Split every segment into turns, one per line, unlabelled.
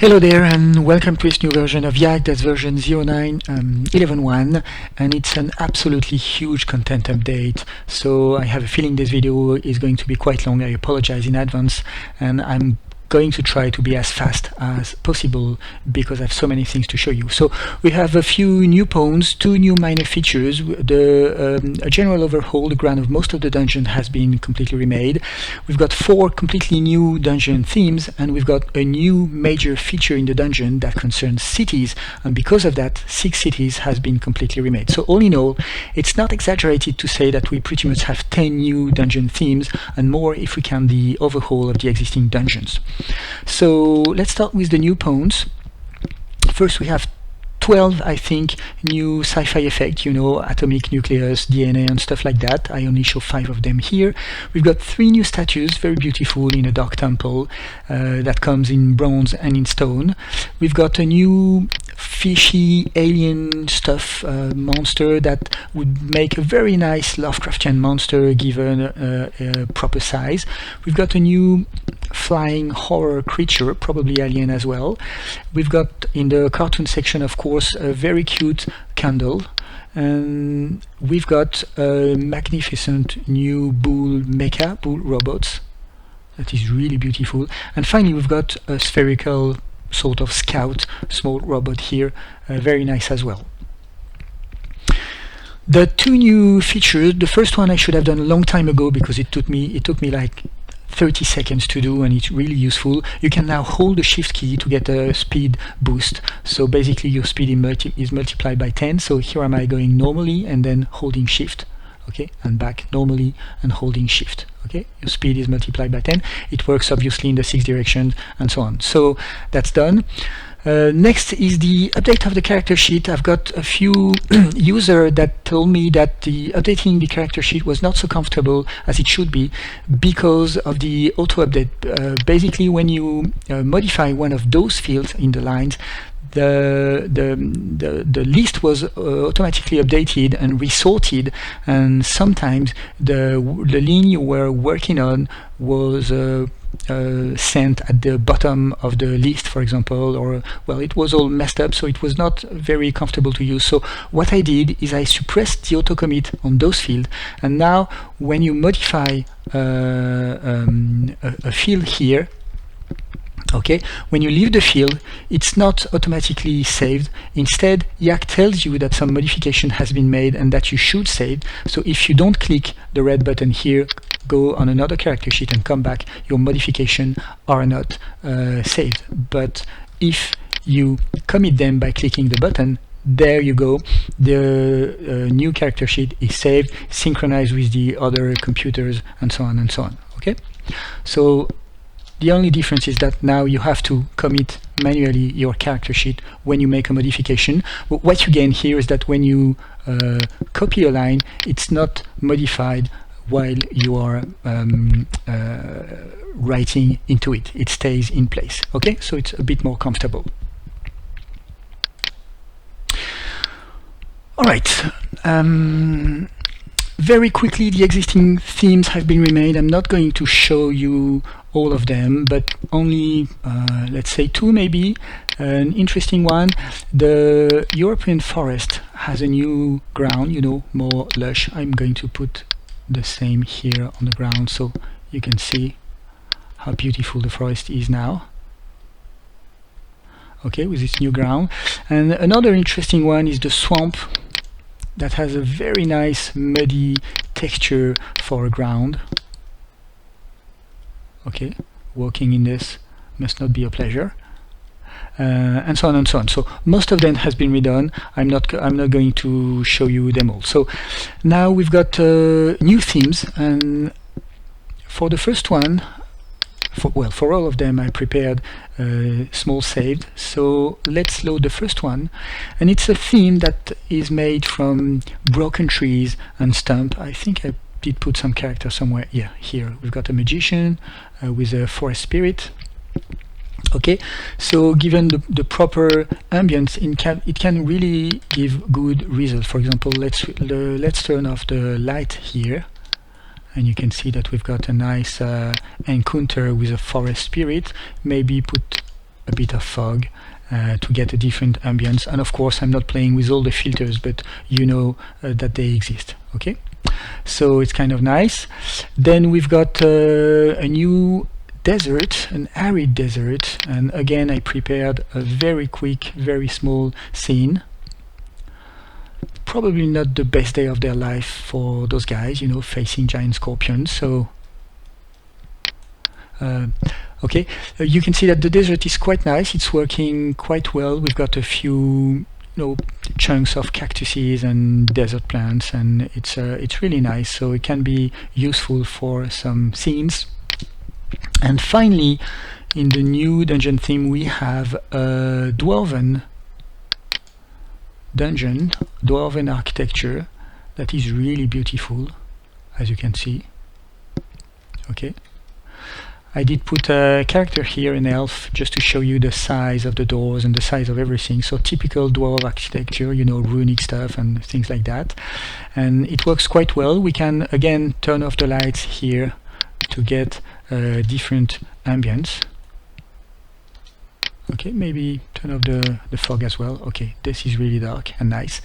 Hello there and welcome to this new version of YAG, that's version 0.9.11.1, and it's an absolutely huge content update, so I have a feeling this video is going to be quite long. I apologize in advance, and I'm going to try to be as fast as possible because I have so many things to show you. So we have a few new pawns, two new minor features. A general overhaul. The ground of most of the dungeon has been completely remade. We've got 4 completely new dungeon themes, and we've got a new major feature in the dungeon that concerns cities, and because of that 6 cities has been completely remade. So all in all, it's not exaggerated to say that we pretty much have 10 new dungeon themes and more if we count the overhaul of the existing dungeons. So let's start with the new pawns. First we have 12, I think, new sci-fi effects, you know, atomic nucleus, DNA and stuff like that. I only show 5 of them here. We've got 3 new statues, very beautiful, in a dark temple that comes in bronze and in stone. We've got a new fishy alien stuff monster that would make a very nice Lovecraftian monster given a proper size. We've got a new flying horror creature, probably alien as well. We've got in the cartoon section, of course, a very cute candle, and we've got a magnificent new bull robots that is really beautiful. And finally we've got a spherical sort of scout small robot here, very nice as well. The 2 new features, the first one I should have done a long time ago because it took me like 30 seconds to do, and it's really useful. You can now hold the shift key to get a speed boost, so basically your speed is multiplied by 10. So here am I going normally and then holding shift, okay, and back normally and holding shift, okay, your speed is multiplied by 10. It works obviously in the 6 directions and so on. So that's done. Next is the update of the character sheet. I've got a few users that told me that updating the character sheet was not so comfortable as it should be because of the auto update. Basically, when you modify one of those fields in the lines, the list was automatically updated and resorted, and sometimes the line you were working on was sent at the bottom of the list, for example, or well, it was all messed up, so it was not very comfortable to use. So what I did is I suppressed the auto commit on those fields, and now when you modify a field here, okay, when you leave the field, it's not automatically saved. Instead, YAG tells you that some modification has been made and that you should save. So if you don't click the red button here, go on another character sheet and come back, your modifications are not saved. But if you commit them by clicking the button, there you go, the new character sheet is saved, synchronized with the other computers, and so on and so on. Okay, so the only difference is that now you have to commit manually your character sheet when you make a modification. But what you gain here is that when you copy a line, it's not modified while you are writing into it. It stays in place. Okay, so it's a bit more comfortable. All right. Very quickly, the existing themes have been remade. I'm not going to show you all of them, but only let's say 2 maybe. An interesting one, the European forest has a new ground, you know, more lush. I'm going to put the same here on the ground so you can see how beautiful the forest is now, okay, with its new ground. And another interesting one is the swamp that has a very nice muddy texture for a ground. Okay, walking in this must not be a pleasure, and so on and so on. So most of them has been redone. I'm not going to show you them all. So now we've got new themes, and for the first one, for all of them, I prepared small saved. So let's load the first one, and it's a theme that is made from broken trees and stump. I think I did put some character somewhere. Yeah, here we've got a magician with a forest spirit. Okay, so given the proper ambience, it can really give good results. For example, let's turn off the light here, and you can see that we've got a nice encounter with a forest spirit. Maybe put a bit of fog to get a different ambience. And of course, I'm not playing with all the filters, but you know that they exist. Okay, so it's kind of nice. Then we've got a new desert, an arid desert, and again I prepared a very quick, very small scene. Probably not the best day of their life for those guys, you know, facing giant scorpions. So okay, you can see that the desert is quite nice. It's working quite well. We've got a few, you know, chunks of cactuses and desert plants, and it's really nice. So it can be useful for some scenes. And finally, in the new dungeon theme, we have a dwarven dungeon, dwarven architecture that is really beautiful, as you can see. Okay, I did put a character here, an elf, just to show you the size of the doors and the size of everything. So typical dwarf architecture, you know, runic stuff and things like that. And it works quite well. We can again turn off the lights here to get different ambience. Okay, maybe turn off the fog as well. Okay, this is really dark and nice.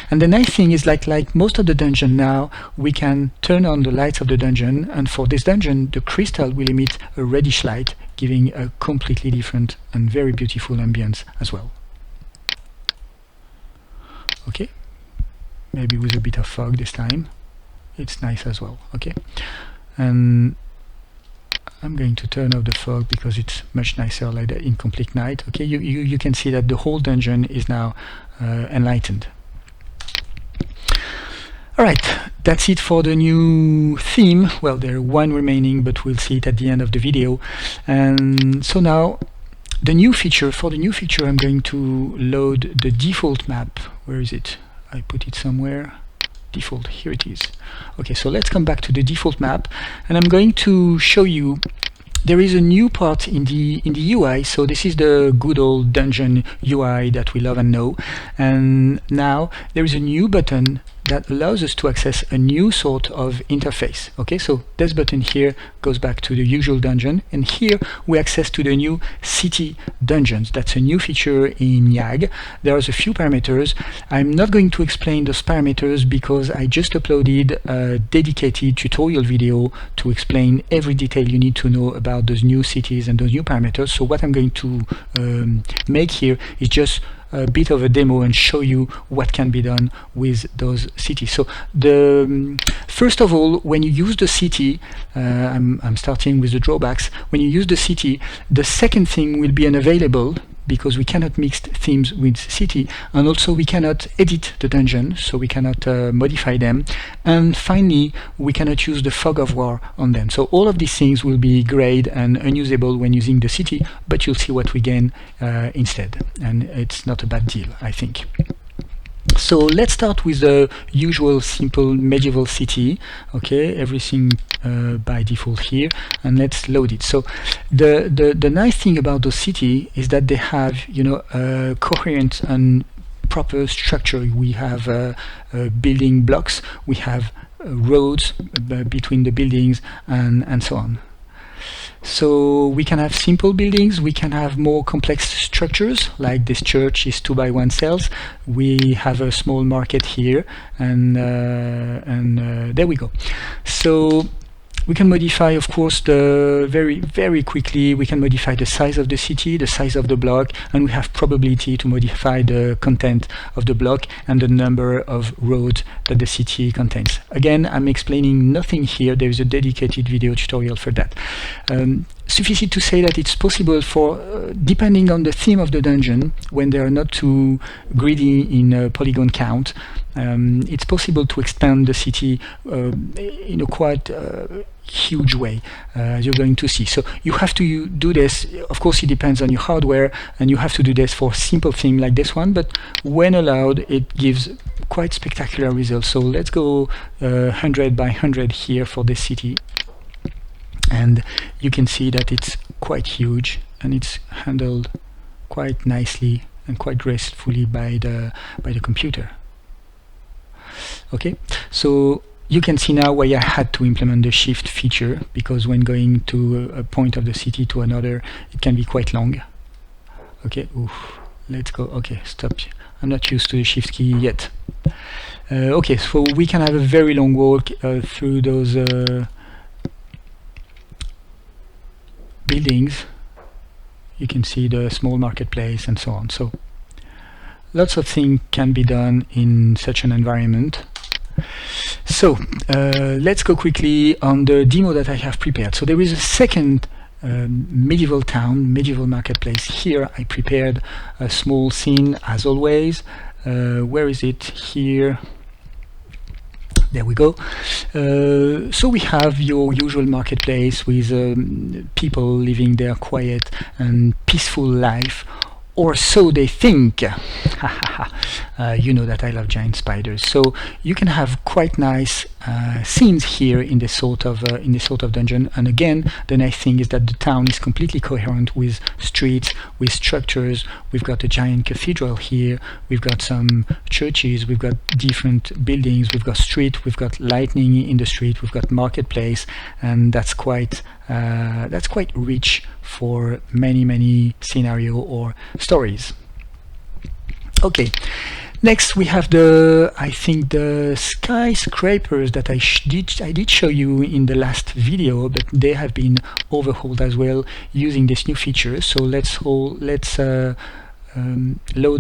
And the nice thing is, like most of the dungeon now, we can turn on the lights of the dungeon, and for this dungeon the crystal will emit a reddish light, giving a completely different and very beautiful ambience as well. Okay, maybe with a bit of fog this time. It's nice as well. Okay, and I'm going to turn off the fog because it's much nicer like that in complete night. Okay, you can see that the whole dungeon is now enlightened. Alright, that's it for the new theme. Well, there's one remaining, but we'll see it at the end of the video. And so now, the new feature, for the new feature, I'm going to load the default map. Where is it? I put it somewhere. Default, here it is. Okay, so let's come back to the default map, and I'm going to show you there is a new part in the UI. So this is the good old dungeon UI that we love and know, and now there is a new button that allows us to access a new sort of interface. Okay, so this button here goes back to the usual dungeon, and here we access to the new city dungeons. That's a new feature in YAG. There's a few parameters. I'm not going to explain those parameters because I just uploaded a dedicated tutorial video to explain every detail you need to know about those new cities and those new parameters. So what I'm going to make here is just a bit of a demo and show you what can be done with those cities. So first of all, when you use the city, I'm starting with the drawbacks. When you use the city, the second thing will be unavailable because we cannot mix themes with city, and also we cannot edit the dungeon, so we cannot modify them. And finally, we cannot use the fog of war on them. So all of these things will be grayed and unusable when using the city, but you'll see what we gain instead, and it's not a bad deal, I think. So let's start with the usual simple medieval city. Okay, everything by default here, and let's load it. So the nice thing about the city is that they have, you know, a coherent and proper structure. We have building blocks, we have roads between the buildings, and so on. So we can have simple buildings, we can have more complex structures, like this church is 2x1 cells. We have a small market here, and there we go. So we can modify, of course, very quickly, we can modify the size of the city, the size of the block, and we have probability to modify the content of the block and the number of roads that the city contains. Again, I'm explaining nothing here. There is a dedicated video tutorial for that. Suffice it to say that it's possible for, depending on the theme of the dungeon, when they are not too greedy in polygon count, it's possible to expand the city in a quite huge way, as you're going to see. So you have to do this. Of course, it depends on your hardware, and you have to do this for simple theme like this one, but when allowed, it gives quite spectacular results. So let's go 100 by 100 here for this city, and you can see that it's quite huge, and it's handled quite nicely and quite gracefully by the computer. Okay, so you can see now why I had to implement the shift feature, because when going to a point of the city to another, it can be quite long. Okay, oof, let's go. Okay, stop. I'm not used to the shift key yet. Okay, so we can have a very long walk through those buildings. You can see the small marketplace and so on. So lots of things can be done in such an environment. So let's go quickly on the demo that I have prepared. So there is a second medieval town, medieval marketplace. Here I prepared a small scene as always. Where is it? Here. There we go. So we have your usual marketplace with people living their quiet and peaceful life, or so they think. You know that I love giant spiders, so you can have quite nice scenes here in this sort of dungeon. And again, the nice thing is that the town is completely coherent with streets, with structures. We've got a giant cathedral here. We've got some churches. We've got different buildings. We've got street. We've got lightning in the street. We've got marketplace, and that's quite rich for many scenario or stories. Okay, next we have I think the skyscrapers that I did show you in the last video, but they have been overhauled as well using this new feature. So let's load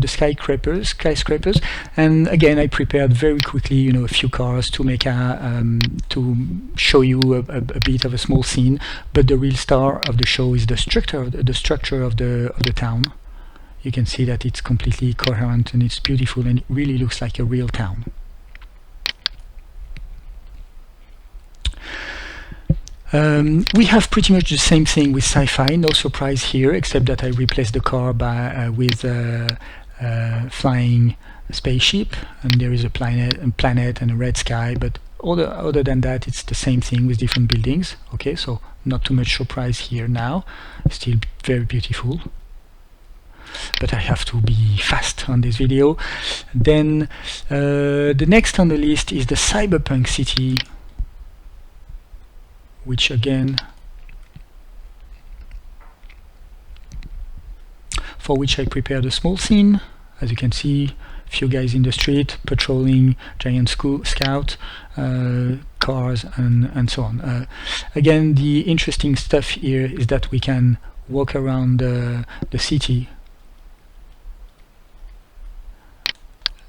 the skyscrapers, and again I prepared very quickly, a few cars to make to show you a bit of a small scene. But the real star of the show is the structure of the town. You can see that it's completely coherent and it's beautiful and it really looks like a real town. We have pretty much the same thing with sci-fi, no surprise here, except that I replaced the car with a flying spaceship, and there is a planet and a red sky, but other than that it's the same thing with different buildings. Okay, so not too much surprise here now, still very beautiful. But I have to be fast on this video. Then the next on the list is the cyberpunk city, which again, for which I prepared a small scene. As you can see, a few guys in the street patrolling, giant scout, cars and so on. Again, the interesting stuff here is that we can walk around the city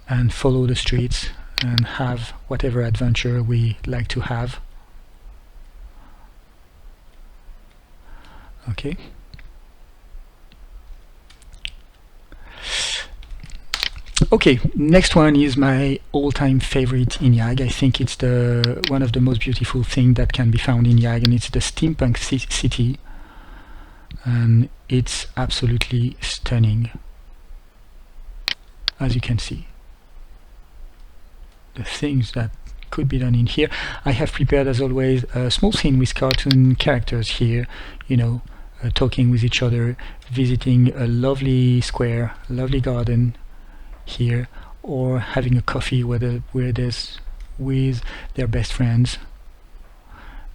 and follow the streets and have whatever adventure we like to have. Okay. Okay, next one is my all-time favorite in YAG. I think it's one of the most beautiful things that can be found in YAG, and it's the steampunk city, and it's absolutely stunning, as you can see. The things that could be done in here. I have prepared, as always, a small scene with cartoon characters here, talking with each other, visiting a lovely square, lovely garden here, or having a coffee with their best friends.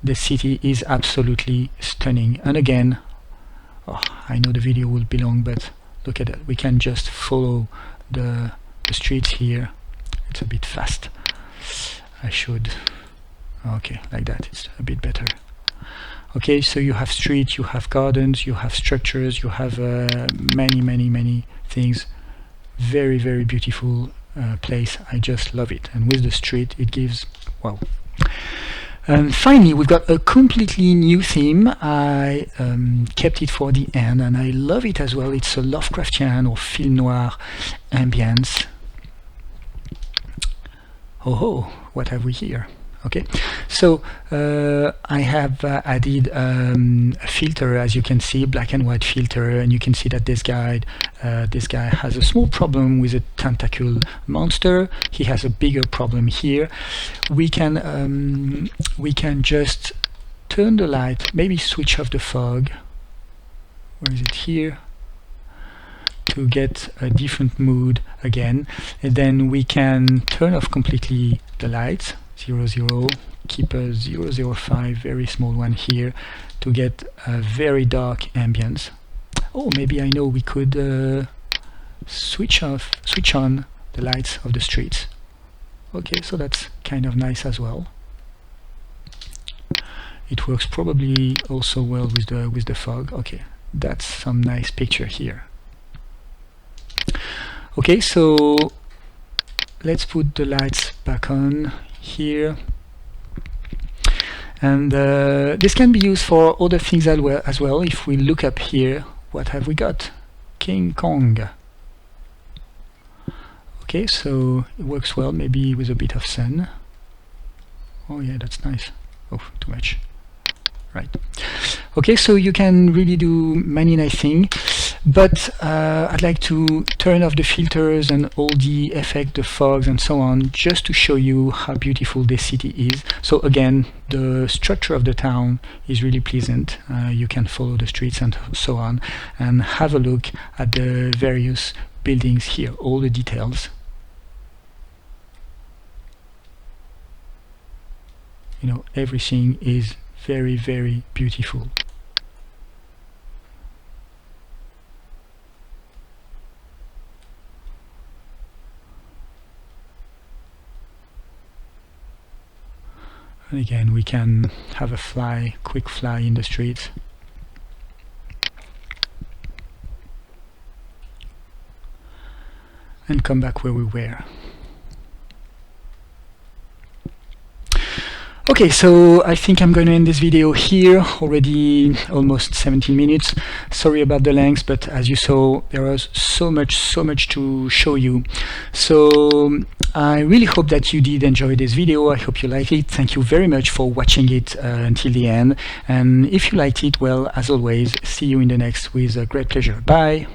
The city is absolutely stunning, and again, I know the video will be long, but look at that. We can just follow the streets here. It's a bit fast. I should. Okay, like that. It's a bit better. Okay, so you have streets, you have gardens, you have structures, you have many things. Very beautiful place. I just love it. And with the street, it gives, wow. And finally, we've got a completely new theme. I kept it for the end, and I love it as well. It's a Lovecraftian or film noir ambience. Oh, what have we here? Okay, so I have added a filter, as you can see, black and white filter, and you can see that this guy has a small problem with a tentacle monster. He has a bigger problem here. We can just turn the light, maybe switch off the fog. Where is it? Here, to get a different mood again, and then we can turn off completely the lights. 00, keep a 005, very small one here, to get a very dark ambience. oh, maybe I know we could switch on the lights of the streets. Okay, so that's kind of nice as well. It works probably also well with the fog. Okay, that's some nice picture here. Okay, so let's put the lights back on here. And this can be used for other things as well. If we look up here, what have we got? King Kong. Okay, so it works well, maybe with a bit of sun. Oh yeah, that's nice. Oh, too much. Right. Okay, so you can really do many nice things, but I'd like to turn off the filters and all the effects, the fogs and so on, just to show you how beautiful this city is. So again, the structure of the town is really pleasant. You can follow the streets and so on, and have a look at the various buildings here, all the details. You know, everything is very, very beautiful. And again, we can have a quick fly in the streets. And come back where we were. Okay, so I think I'm going to end this video here, already almost 17 minutes. Sorry about the length, but as you saw, there was so much to show you. So I really hope that you did enjoy this video. I hope you liked it. Thank you very much for watching it until the end. And if you liked it, well, as always, see you in the next with great pleasure. Bye!